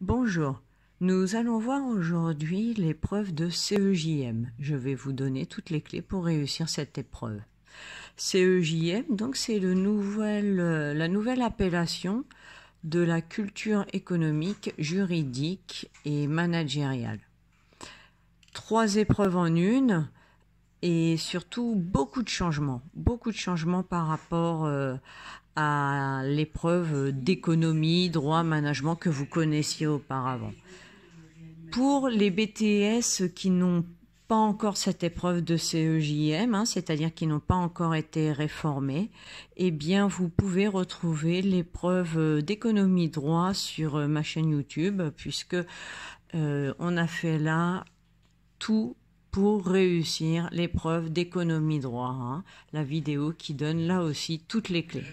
Bonjour, nous allons voir aujourd'hui l'épreuve de CEJM. Je vais vous donner toutes les clés pour réussir cette épreuve. CEJM, donc c'est la nouvelle appellation de la culture économique, juridique et managériale. 3 épreuves en une et surtout beaucoup de changements par rapport à l'épreuve d'économie, droit, management que vous connaissiez auparavant. Pour les BTS qui n'ont pas encore cette épreuve de CEJM, c'est-à-dire qui n'ont pas encore été réformés, eh bien vous pouvez retrouver l'épreuve d'économie droit sur ma chaîne YouTube, puisque on a fait là tout pour réussir l'épreuve d'économie droit, la vidéo qui donne là aussi toutes les clés.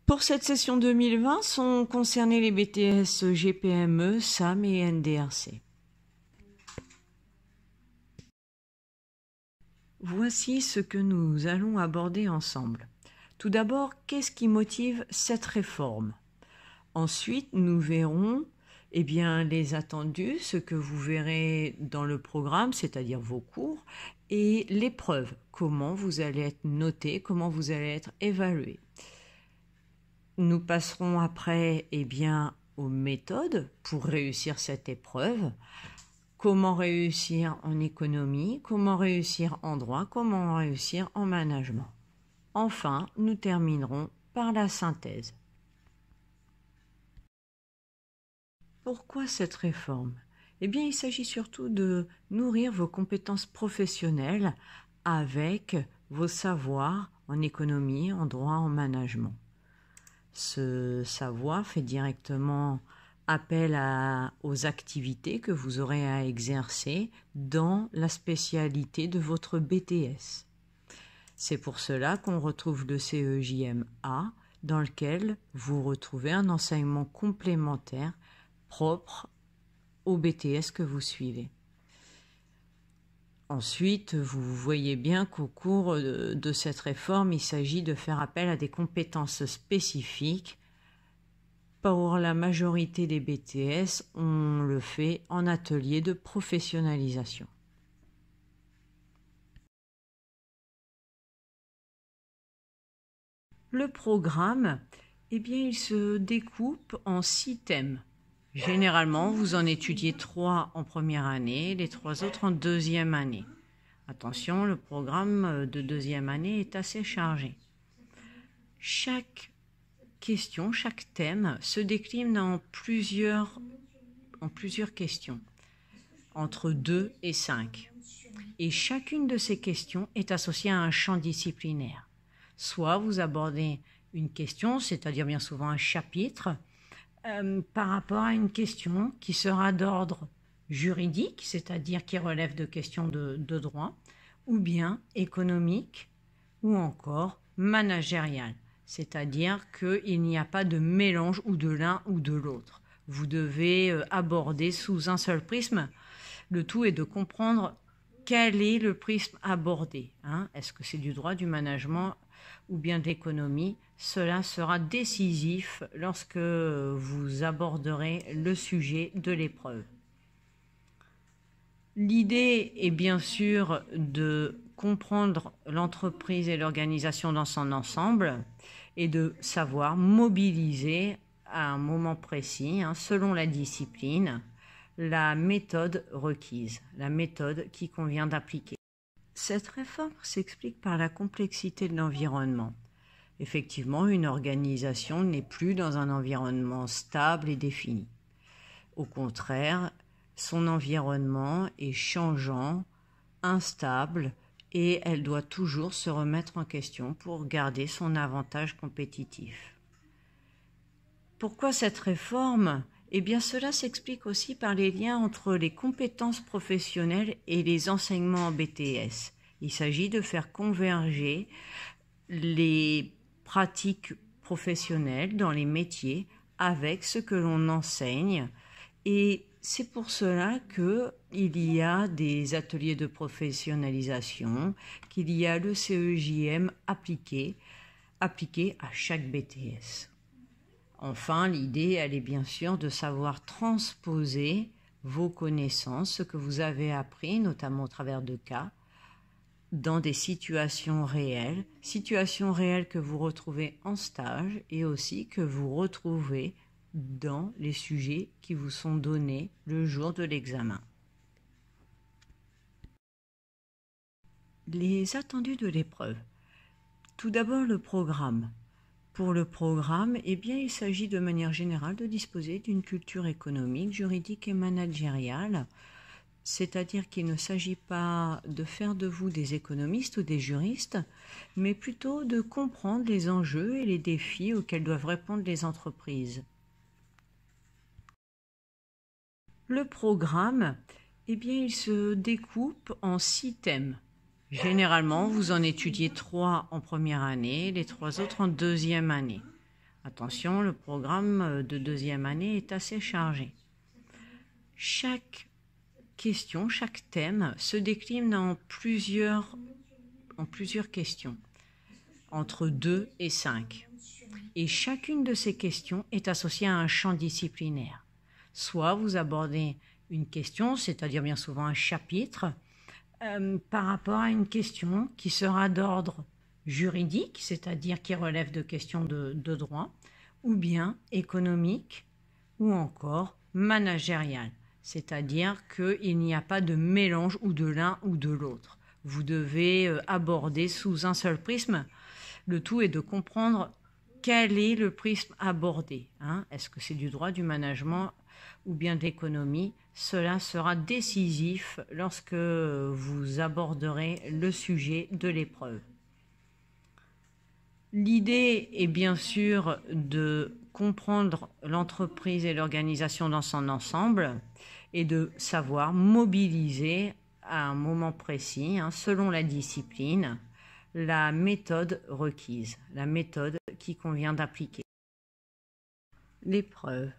Pour cette session 2020, sont concernés les BTS GPME, SAM et NDRC. Voici ce que nous allons aborder ensemble. Tout d'abord, qu'est-ce qui motive cette réforme? Ensuite, nous verrons les attendus, ce que vous verrez dans le programme, c'est-à-dire vos cours, et l'épreuve, comment vous allez être noté, comment vous allez être évalué. Nous passerons après aux méthodes pour réussir cette épreuve. Comment réussir en économie, comment réussir en droit, comment réussir en management. Enfin, nous terminerons par la synthèse. Pourquoi cette réforme? Il s'agit surtout de nourrir vos compétences professionnelles avec vos savoirs en économie, en droit, en management. Ce savoir fait directement appel aux activités que vous aurez à exercer dans la spécialité de votre BTS. C'est pour cela qu'on retrouve le CEJM-A, dans lequel vous retrouvez un enseignement complémentaire propre au BTS que vous suivez. Ensuite, vous voyez bien qu'au cours de cette réforme, il s'agit de faire appel à des compétences spécifiques. Pour la majorité des BTS, on le fait en atelier de professionnalisation. Le programme, il se découpe en 6 thèmes. Généralement, vous en étudiez 3 en première année, les 3 autres en deuxième année. Attention, le programme de deuxième année est assez chargé. Chaque question, chaque thème se décline en plusieurs questions, entre 2 et 5. Et chacune de ces questions est associée à un champ disciplinaire. Soit vous abordez une question, c'est-à-dire bien souvent un chapitre, par rapport à une question qui sera d'ordre juridique, c'est-à-dire qui relève de questions de droit, ou bien économique, ou encore managériale, c'est-à-dire qu'il n'y a pas de mélange ou de l'un ou de l'autre. Vous devez aborder sous un seul prisme. Le tout est de comprendre quel est le prisme abordé. Est-ce que c'est du droit, du management ou bien de l'économie? Cela sera décisif lorsque vous aborderez le sujet de l'épreuve. L'idée est bien sûr de comprendre l'entreprise et l'organisation dans son ensemble et de savoir mobiliser à un moment précis, selon la discipline, la méthode requise, la méthode qui convient d'appliquer. Cette réforme s'explique par la complexité de l'environnement. Effectivement, une organisation n'est plus dans un environnement stable et défini. Au contraire, son environnement est changeant, instable, et elle doit toujours se remettre en question pour garder son avantage compétitif. Pourquoi cette réforme? Cela s'explique aussi par les liens entre les compétences professionnelles et les enseignements en BTS. Il s'agit de faire converger les pratiques professionnelles dans les métiers avec ce que l'on enseigne, et c'est pour cela qu'il y a des ateliers de professionnalisation, qu'il y a le CEJM appliqué à chaque BTS. Enfin, l'idée, elle est bien sûr de savoir transposer vos connaissances, ce que vous avez appris, notamment au travers de cas, dans des situations réelles que vous retrouvez en stage et aussi que vous retrouvez dans les sujets qui vous sont donnés le jour de l'examen. Les attendus de l'épreuve. Tout d'abord, le programme. Pour le programme, il s'agit de manière générale de disposer d'une culture économique, juridique et managériale, c'est-à-dire qu'il ne s'agit pas de faire de vous des économistes ou des juristes, mais plutôt de comprendre les enjeux et les défis auxquels doivent répondre les entreprises. Le programme, il se découpe en 6 thèmes. Généralement, vous en étudiez 3 en première année, les 3 autres en deuxième année. Attention, le programme de deuxième année est assez chargé. Chaque question, chaque thème se décline en plusieurs questions, entre 2 et 5. Et chacune de ces questions est associée à un champ disciplinaire. Soit vous abordez une question, c'est-à-dire bien souvent un chapitre, par rapport à une question qui sera d'ordre juridique, c'est-à-dire qui relève de questions de droit, ou bien économique, ou encore managériale, c'est-à-dire qu'il n'y a pas de mélange ou de l'un ou de l'autre. Vous devez aborder sous un seul prisme. Le tout est de comprendre quel est le prisme abordé. Est-ce que c'est du droit, du management ou bien d'économie? Cela sera décisif lorsque vous aborderez le sujet de l'épreuve. L'idée est bien sûr de comprendre l'entreprise et l'organisation dans son ensemble et de savoir mobiliser à un moment précis, selon la discipline, la méthode requise, la méthode qui convient d'appliquer. L'épreuve.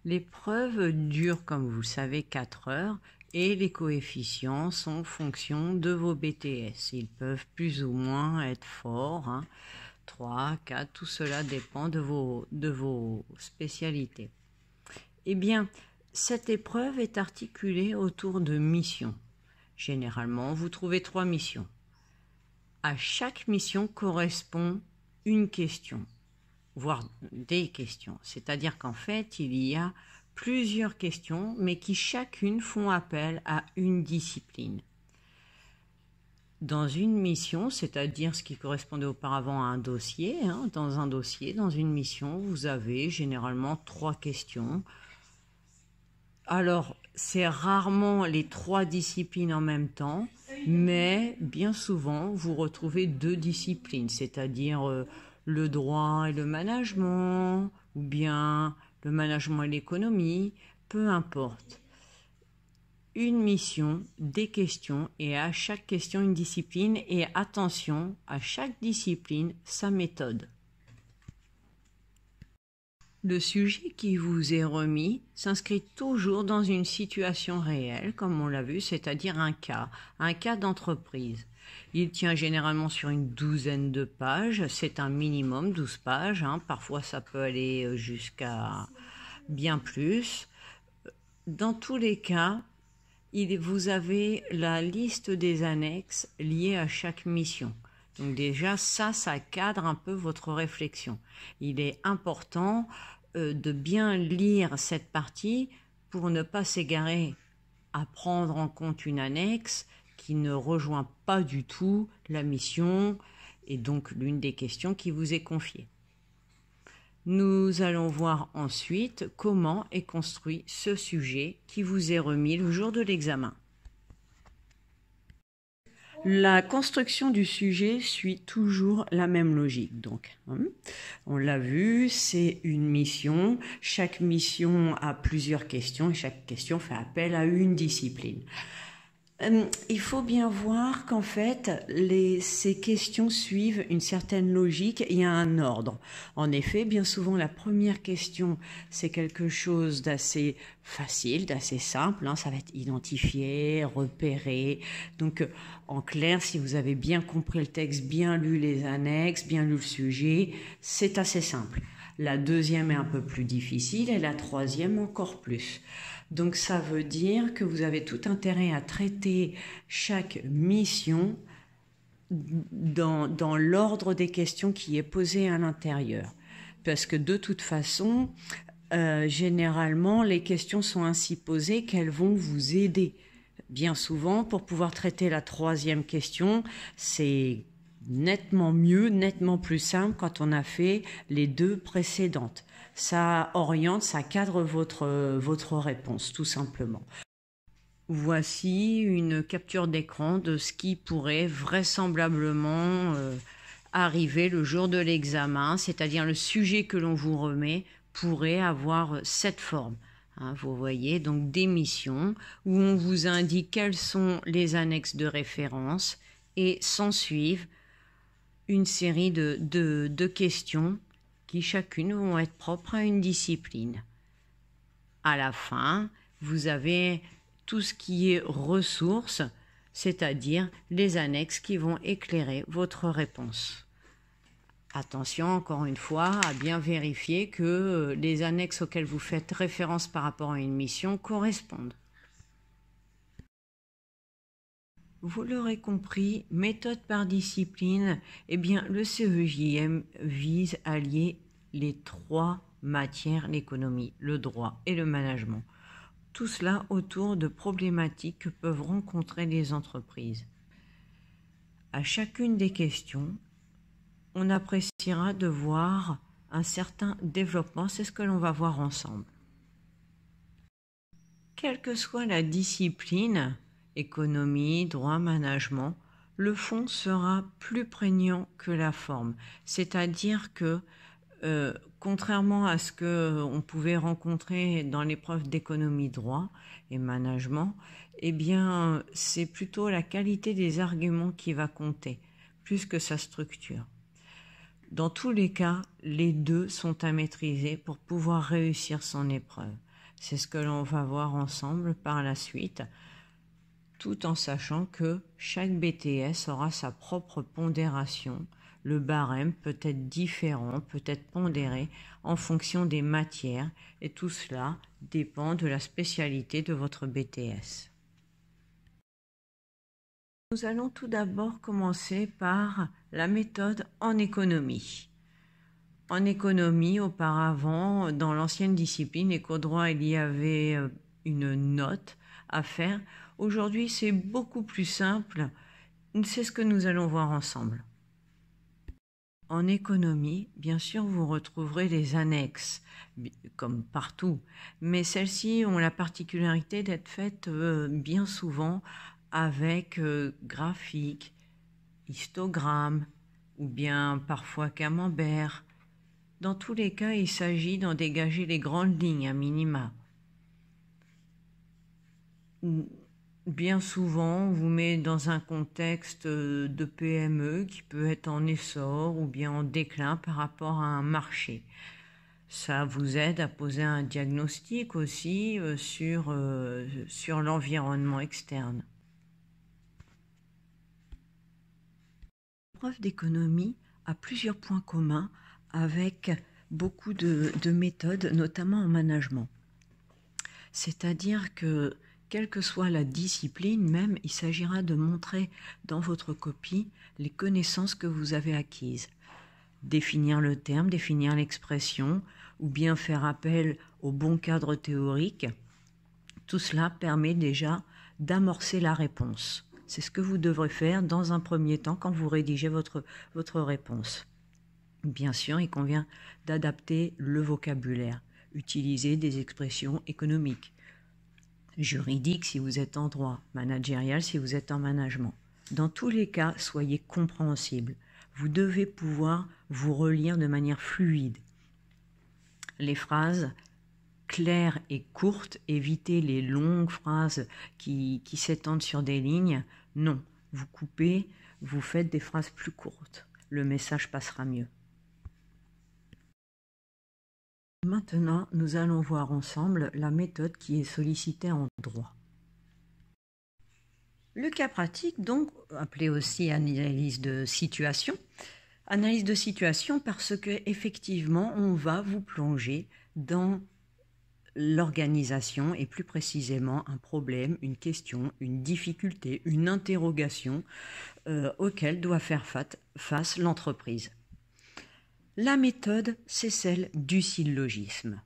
L'épreuve dure, comme vous le savez, 4 heures et les coefficients sont en fonction de vos BTS. Ils peuvent plus ou moins être forts, 3, 4, tout cela dépend de vos spécialités. Cette épreuve est articulée autour de missions. Généralement, vous trouvez 3 missions. À chaque mission correspond une question, voire des questions. C'est-à-dire qu'en fait, il y a plusieurs questions, mais qui chacune font appel à une discipline. Dans une mission, c'est-à-dire ce qui correspondait auparavant à un dossier, dans un dossier, dans une mission, vous avez généralement 3 questions. Alors, c'est rarement les 3 disciplines en même temps, mais bien souvent, vous retrouvez 2 disciplines, c'est-à-dire le droit et le management, ou bien le management et l'économie, peu importe. Une mission, des questions, et à chaque question une discipline, et attention, à chaque discipline, sa méthode. Le sujet qui vous est remis s'inscrit toujours dans une situation réelle, comme on l'a vu, c'est-à-dire un cas d'entreprise. Il tient généralement sur une 12aine de pages, c'est un minimum 12 pages, parfois ça peut aller jusqu'à bien plus. Dans tous les cas, vous avez la liste des annexes liées à chaque mission. Donc déjà, ça cadre un peu votre réflexion. Il est important de bien lire cette partie pour ne pas s'égarer à prendre en compte une annexe qui ne rejoint pas du tout la mission et donc l'une des questions qui vous est confiée. Nous allons voir ensuite comment est construit ce sujet qui vous est remis le jour de l'examen. La construction du sujet suit toujours la même logique. Donc, on l'a vu, c'est une mission. Chaque mission a plusieurs questions et chaque question fait appel à une discipline. Il faut bien voir qu'en fait, ces questions suivent une certaine logique et un ordre. En effet, bien souvent, la première question, c'est quelque chose d'assez facile, d'assez simple. Ça va être identifier, repérer. Donc, en clair, si vous avez bien compris le texte, bien lu les annexes, bien lu le sujet, c'est assez simple. La deuxième est un peu plus difficile et la troisième encore plus. Donc ça veut dire que vous avez tout intérêt à traiter chaque mission dans l'ordre des questions qui est posé à l'intérieur. Parce que de toute façon, généralement, les questions sont ainsi posées qu'elles vont vous aider. Bien souvent, pour pouvoir traiter la troisième question, c'est nettement mieux, nettement plus simple quand on a fait les deux précédentes. Ça oriente, ça cadre votre réponse, tout simplement. Voici une capture d'écran de ce qui pourrait vraisemblablement arriver le jour de l'examen, c'est-à-dire le sujet que l'on vous remet pourrait avoir cette forme. Hein, vous voyez donc des missions où on vous indique quelles sont les annexes de référence et s'ensuivent une série de questions qui chacune vont être propres à une discipline. À la fin, vous avez tout ce qui est ressources, c'est-à-dire les annexes qui vont éclairer votre réponse. Attention, encore une fois, à bien vérifier que les annexes auxquelles vous faites référence par rapport à une mission correspondent. Vous l'aurez compris, méthode par discipline, eh bien, le CEJM vise à lier les trois matières, l'économie, le droit et le management. Tout cela autour de problématiques que peuvent rencontrer les entreprises. À chacune des questions, on appréciera de voir un certain développement, c'est ce que l'on va voir ensemble. Quelle que soit la discipline, économie, droit, management, le fond sera plus prégnant que la forme. C'est-à-dire que, contrairement à ce qu'on pouvait rencontrer dans l'épreuve d'économie, droit et management, eh bien, c'est plutôt la qualité des arguments qui va compter, plus que sa structure. Dans tous les cas, les deux sont à maîtriser pour pouvoir réussir son épreuve. C'est ce que l'on va voir ensemble par la suite, tout en sachant que chaque BTS aura sa propre pondération. Le barème peut être différent, peut être pondéré en fonction des matières, et tout cela dépend de la spécialité de votre BTS. Nous allons tout d'abord commencer par la méthode en économie. En économie, auparavant, dans l'ancienne discipline, éco-droit, il y avait une note à faire. Aujourd'hui, c'est beaucoup plus simple. C'est ce que nous allons voir ensemble. En économie, bien sûr, vous retrouverez les annexes, comme partout, mais celles-ci ont la particularité d'être faites bien souvent avec graphiques, histogrammes, ou bien parfois camembert. Dans tous les cas, il s'agit d'en dégager les grandes lignes à minima. Bien souvent, on vous met dans un contexte de PME qui peut être en essor ou bien en déclin par rapport à un marché. Ça vous aide à poser un diagnostic aussi sur l'environnement externe. L'épreuve d'économie a plusieurs points communs avec beaucoup de méthodes, notamment en management. C'est-à-dire que, quelle que soit la discipline même, il s'agira de montrer dans votre copie les connaissances que vous avez acquises. Définir le terme, définir l'expression, ou bien faire appel au bon cadre théorique. Tout cela permet déjà d'amorcer la réponse. C'est ce que vous devrez faire dans un premier temps quand vous rédigez votre réponse. Bien sûr, il convient d'adapter le vocabulaire, utiliser des expressions économiques, juridiques si vous êtes en droit, managérial si vous êtes en management. Dans tous les cas, soyez compréhensible. Vous devez pouvoir vous relire de manière fluide. Les phrases claires et courtes, évitez les longues phrases qui s'étendent sur des lignes. Non, vous coupez, vous faites des phrases plus courtes. Le message passera mieux. Maintenant, nous allons voir ensemble la méthode qui est sollicitée en droit. Le cas pratique, donc, appelé aussi analyse de situation, Analyse de situation parce que effectivement, on va vous plonger dans l'organisation et plus précisément un problème, une question, une difficulté, une interrogation auquel doit faire face l'entreprise. La méthode, c'est celle du syllogisme.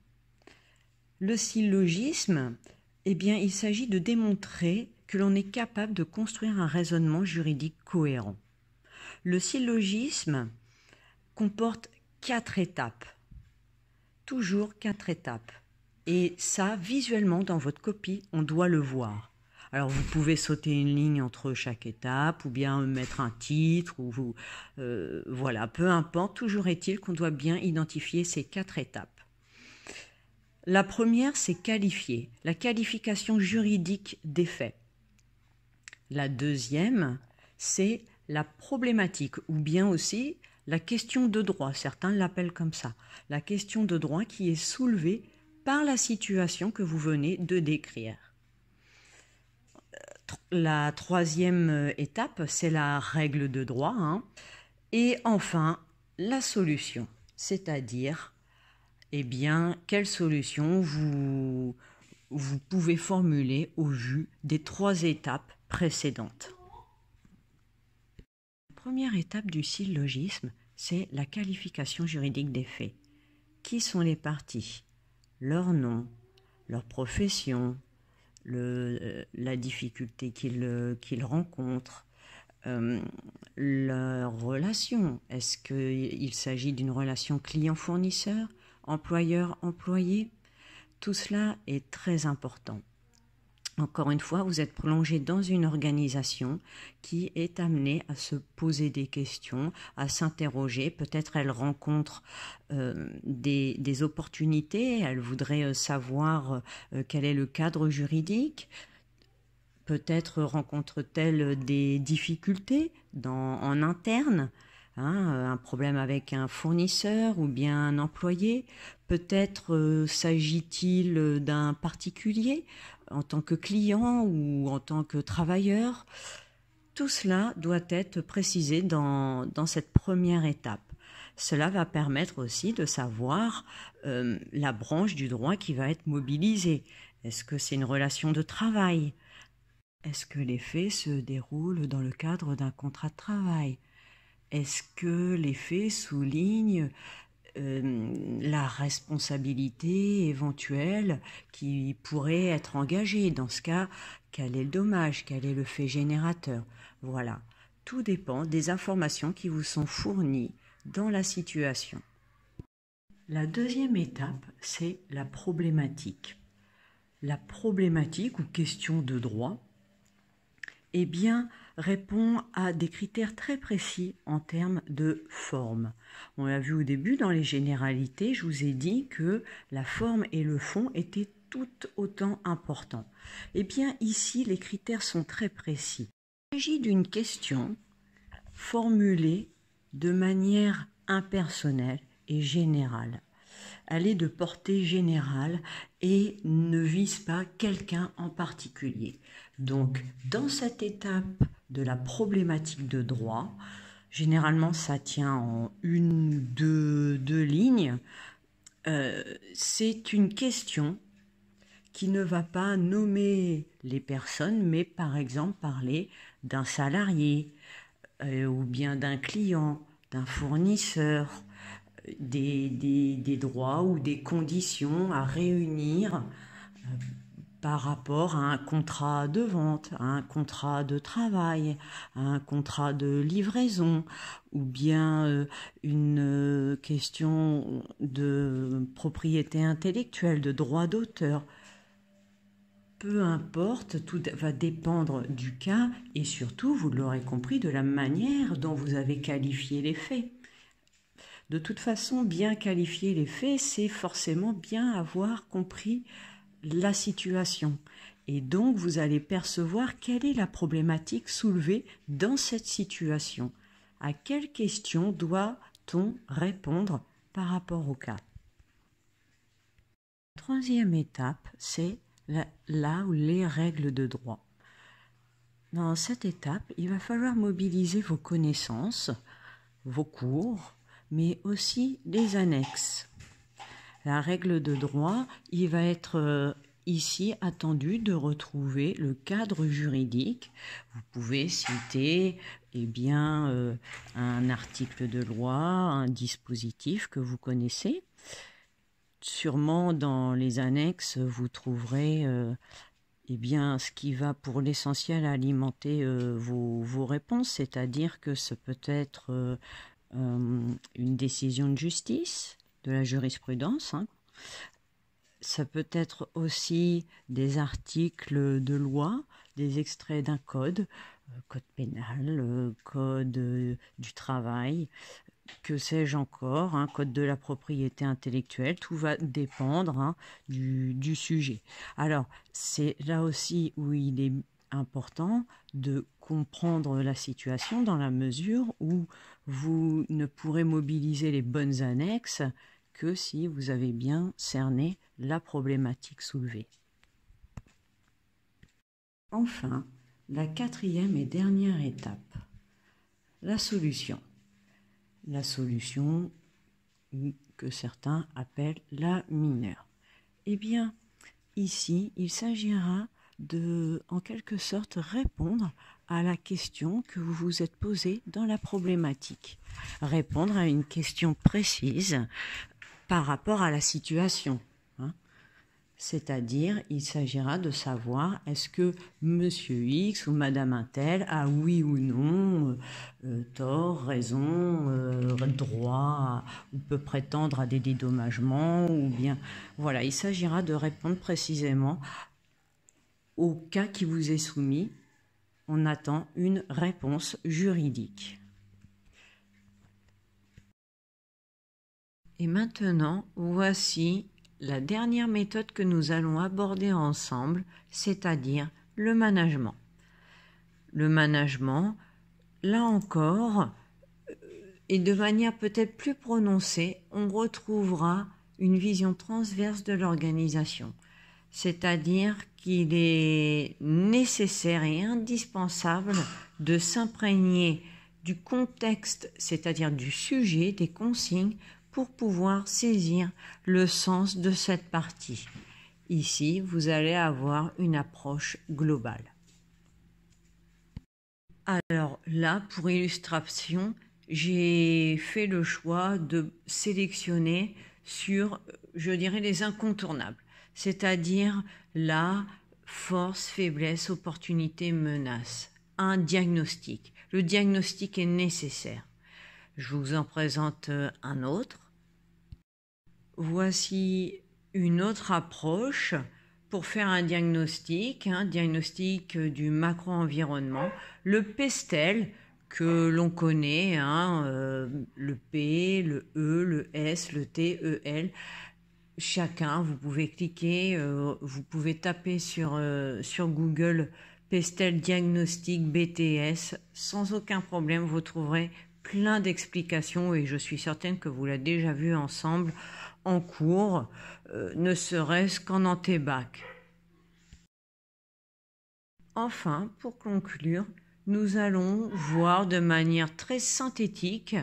Le syllogisme, eh bien, il s'agit de démontrer que l'on est capable de construire un raisonnement juridique cohérent. Le syllogisme comporte 4 étapes, toujours 4 étapes. Et ça, visuellement, dans votre copie, on doit le voir. Alors, vous pouvez sauter une ligne entre chaque étape ou bien mettre un titre, ou voilà, peu importe. Toujours est-il qu'on doit bien identifier ces 4 étapes. La première, c'est qualifier, la qualification juridique des faits. La deuxième, c'est la problématique ou bien aussi la question de droit. Certains l'appellent comme ça. La question de droit qui est soulevée par la situation que vous venez de décrire. La troisième étape, c'est la règle de droit. Et enfin, la solution, c'est-à-dire, eh bien, quelle solution vous pouvez formuler au vu des 3 étapes précédentes. La première étape du syllogisme, c'est la qualification juridique des faits. Qui sont les parties? Leur nom, leur profession, la difficulté qu'ils rencontrent, leur relation. Est-ce qu'il s'agit d'une relation client-fournisseur, employeur-employé? Tout cela est très important. Encore une fois, vous êtes plongé dans une organisation qui est amenée à se poser des questions, à s'interroger. Peut-être elle rencontre des opportunités, elle voudrait savoir quel est le cadre juridique. Peut-être rencontre-t-elle des difficultés en interne, un problème avec un fournisseur ou bien un employé. Peut-être s'agit-il d'un particulier en tant que client ou en tant que travailleur. Tout cela doit être précisé dans cette première étape. Cela va permettre aussi de savoir la branche du droit qui va être mobilisée. Est-ce que c'est une relation de travail? Est-ce que les faits se déroulent dans le cadre d'un contrat de travail? Est-ce que les faits soulignent la responsabilité éventuelle qui pourrait être engagée? Dans ce cas, quel est le dommage? Quel est le fait générateur? Voilà, tout dépend des informations qui vous sont fournies dans la situation. La deuxième étape, c'est la problématique. La problématique ou question de droit, eh bien, répond à des critères très précis en termes de forme. On l'a vu au début dans les généralités, je vous ai dit que la forme et le fond étaient tout autant importants. Eh bien, ici, les critères sont très précis. Il s'agit d'une question formulée de manière impersonnelle et générale. Elle est de portée générale et ne vise pas quelqu'un en particulier. Donc, dans cette étape de la problématique de droit, généralement ça tient en 1 ou 2 lignes, c'est une question qui ne va pas nommer les personnes, mais par exemple parler d'un salarié ou bien d'un client, d'un fournisseur, des droits ou des conditions à réunir par rapport à un contrat de vente, à un contrat de travail, à un contrat de livraison, ou bien une question de propriété intellectuelle, de droit d'auteur. Peu importe, tout va dépendre du cas et surtout, vous l'aurez compris, de la manière dont vous avez qualifié les faits. De toute façon, bien qualifier les faits, c'est forcément bien avoir compris la situation. Et donc, vous allez percevoir quelle est la problématique soulevée dans cette situation. À quelle question doit-on répondre par rapport au cas? La troisième étape, c'est là où les règles de droit. Dans cette étape, il va falloir mobiliser vos connaissances, vos cours, mais aussi les annexes. La règle de droit, il va être ici attendu de retrouver le cadre juridique. Vous pouvez citer un article de loi, un dispositif que vous connaissez. Sûrement dans les annexes, vous trouverez ce qui va pour l'essentiel alimenter vos réponses, c'est-à-dire que ce peut être une décision de justice, de la jurisprudence. Ça peut être aussi des articles de loi, des extraits d'un code, code pénal, code du travail, que sais-je encore, code de la propriété intellectuelle, tout va dépendre du sujet. Alors, c'est là aussi où il est important de comprendre la situation dans la mesure où vous ne pourrez mobiliser les bonnes annexes que si vous avez bien cerné la problématique soulevée. Enfin, la quatrième et dernière étape, la solution. La solution que certains appellent la mineure. Eh bien, ici, il s'agira de, en quelque sorte, répondre à la question que vous vous êtes posée dans la problématique. Répondre à une question précise par rapport à la situation. C'est-à-dire, il s'agira de savoir est-ce que Monsieur X ou Madame Untel a oui ou non tort, raison, droit ou peut prétendre à des dédommagements ou bien... Voilà, il s'agira de répondre précisément au cas qui vous est soumis. On attend une réponse juridique. Et maintenant, voici la dernière méthode que nous allons aborder ensemble, c'est-à-dire le management. Le management, là encore, et de manière peut-être plus prononcée, on retrouvera une vision transverse de l'organisation. C'est-à-dire qu'il est nécessaire et indispensable de s'imprégner du contexte, c'est-à-dire du sujet, des consignes, pour pouvoir saisir le sens de cette partie. Ici, vous allez avoir une approche globale. Alors là, pour illustration, j'ai fait le choix de sélectionner sur, je dirais, les incontournables, c'est-à-dire la force, faiblesse, opportunité, menace. Un diagnostic. Le diagnostic est nécessaire. Je vous en présente un autre. Voici une autre approche pour faire un diagnostic du macro-environnement. Le PESTEL que l'on connaît, le P, le E, le S, le T, E, L. Chacun, vous pouvez cliquer, vous pouvez taper sur Google PESTEL diagnostic BTS sans aucun problème, vous trouverez plein d'explications et je suis certaine que vous l'avez déjà vu ensemble en cours, ne serait-ce qu'en antébac. Enfin, pour conclure, nous allons voir de manière très synthétique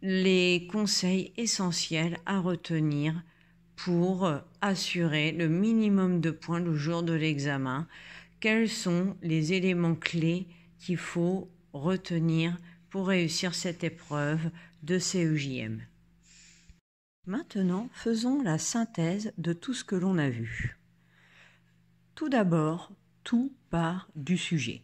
les conseils essentiels à retenir pour assurer le minimum de points le jour de l'examen. Quels sont les éléments clés qu'il faut retenir pour réussir cette épreuve de CEJM? Maintenant, faisons la synthèse de tout ce que l'on a vu. Tout d'abord, tout part du sujet.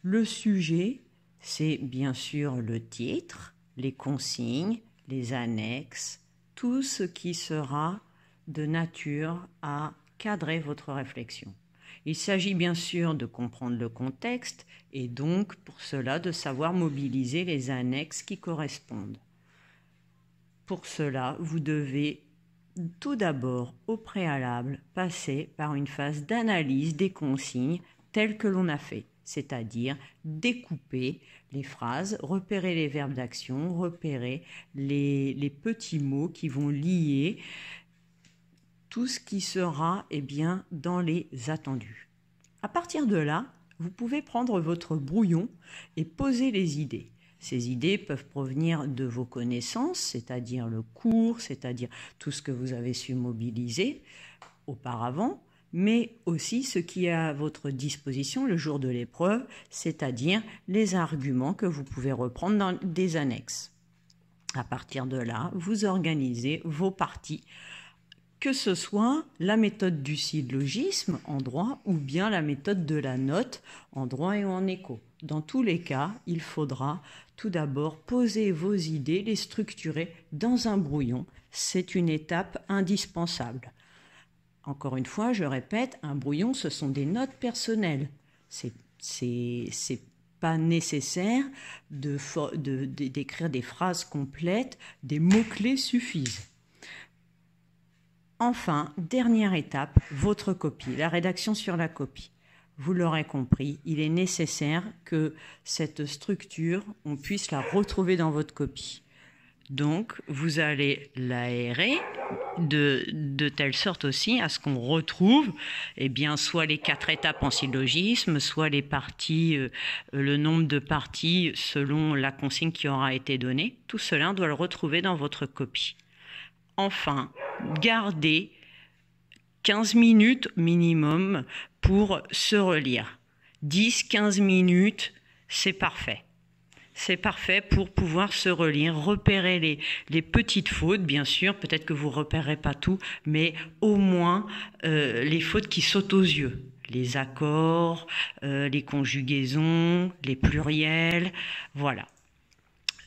Le sujet, c'est bien sûr le titre, les consignes, les annexes, tout ce qui sera de nature à cadrer votre réflexion. Il s'agit bien sûr de comprendre le contexte et donc pour cela de savoir mobiliser les annexes qui correspondent. Pour cela, vous devez tout d'abord, au préalable, passer par une phase d'analyse des consignes telles que l'on a fait, c'est-à-dire découper les phrases, repérer les verbes d'action, repérer les petits mots qui vont lier tout ce qui sera dans les attendus. À partir de là, vous pouvez prendre votre brouillon et poser les idées. Ces idées peuvent provenir de vos connaissances, c'est-à-dire le cours, c'est-à-dire tout ce que vous avez su mobiliser auparavant, mais aussi ce qui est à votre disposition le jour de l'épreuve, c'est-à-dire les arguments que vous pouvez reprendre dans des annexes. À partir de là, vous organisez vos parties, que ce soit la méthode du syllogisme en droit ou bien la méthode de la note en droit et en éco. Dans tous les cas, il faudra tout d'abord poser vos idées, les structurer dans un brouillon. C'est une étape indispensable. Encore une fois, je répète, un brouillon, ce sont des notes personnelles. C'est pas nécessaire d'écrire des phrases complètes, des mots-clés suffisent. Enfin, dernière étape, votre copie, la rédaction sur la copie. Vous l'aurez compris, il est nécessaire que cette structure, on puisse la retrouver dans votre copie. Donc, vous allez l'aérer de telle sorte aussi à ce qu'on retrouve soit les 4 étapes en syllogisme, soit les parties, le nombre de parties selon la consigne qui aura été donnée. Tout cela, on doit le retrouver dans votre copie. Enfin, gardez 15 minutes minimum pour se relire. 10-15 minutes, c'est parfait. C'est parfait pour pouvoir se relire, repérer les petites fautes, bien sûr. Peut-être que vous ne repérez pas tout, mais au moins les fautes qui sautent aux yeux. Les accords, les conjugaisons, les pluriels, voilà.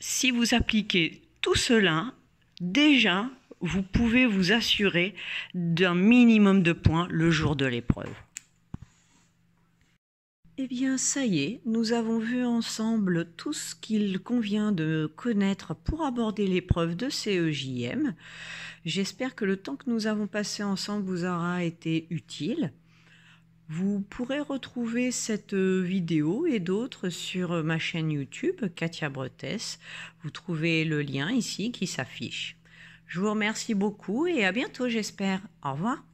Si vous appliquez tout cela, déjà, vous pouvez vous assurer d'un minimum de points le jour de l'épreuve. Eh bien, ça y est, nous avons vu ensemble tout ce qu'il convient de connaître pour aborder l'épreuve de CEJM. J'espère que le temps que nous avons passé ensemble vous aura été utile. Vous pourrez retrouver cette vidéo et d'autres sur ma chaîne YouTube, Katia Bretès. Vous trouvez le lien ici qui s'affiche. Je vous remercie beaucoup et à bientôt, j'espère. Au revoir.